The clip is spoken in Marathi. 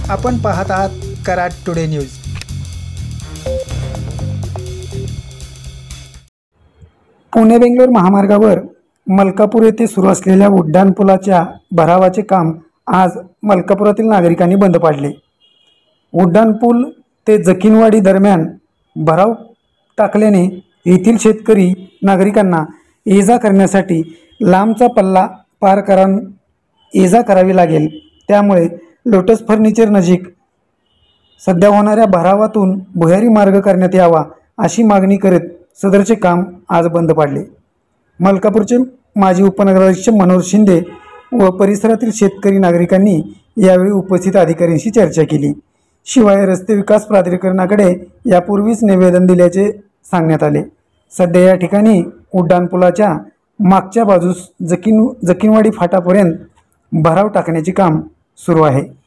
आपण पाहत आहात कराड टुडे न्यूज। पुणे बेंगलोर महामार्गावर मलकापूर येथे सुरू असलेल्या उड्डाणपुलाच्या भरावाचे काम आज मलकापुरातील नागरिकांनी बंद पाडले। उड्डाणपूल ते जखीनवाडी दरम्यान भराव टाकल्याने येथील शेतकरी नागरिकांना ये-जा करण्यासाठी लांबचा पल्ला पार करून ये-जा करावी लागेल। त्यामुळे लोटस फर्निचर नजीक सध्या होणाऱ्या भरावातून भुयारी मार्ग करण्यात यावा अशी मागणी करत सदरचे काम आज बंद पाडले। मलकापूरचे माजी उपनगराध्यक्ष मनोहर शिंदे व परिसरातील शेतकरी नागरिकांनी यावेळी उपस्थित अधिकाऱ्यांशी चर्चा केली। शिवाय रस्ते विकास प्राधिकरणाकडे यापूर्वीच निवेदन दिल्याचे सांगण्यात आले। सध्या या ठिकाणी उड्डाणपुलाच्या मागच्या बाजूस जखीनवाडी फाटापर्यंत भराव टाकण्याचे काम सुरू आहे।